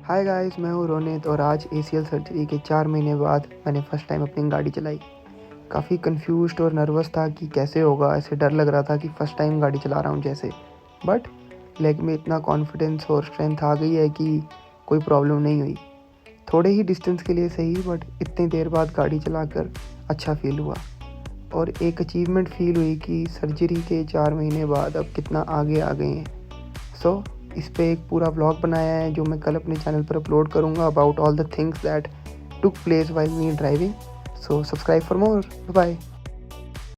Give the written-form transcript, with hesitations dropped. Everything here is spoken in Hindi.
हाय गाइस, मैं हूँ रोनित और आज ACL सर्जरी के 4 महीने बाद मैंने फ़र्स्ट टाइम अपनी गाड़ी चलाई। काफ़ी कंफ्यूज्ड और नर्वस था कि कैसे होगा, ऐसे डर लग रहा था कि फ़र्स्ट टाइम गाड़ी चला रहा हूँ जैसे। बट लेग में इतना कॉन्फिडेंस और स्ट्रेंथ आ गई है कि कोई प्रॉब्लम नहीं हुई। थोड़े ही डिस्टेंस के लिए सही, बट इतनी देर बाद गाड़ी चलाकर अच्छा फ़ील हुआ और एक अचीवमेंट फ़ील हुई कि सर्जरी के 4 महीने बाद अब कितना आगे आ गए हैं। सो इस पे एक पूरा व्लॉग बनाया है जो मैं कल अपने चैनल पर अपलोड करूँगा about all the things that took place while me driving. So subscribe for more. Bye.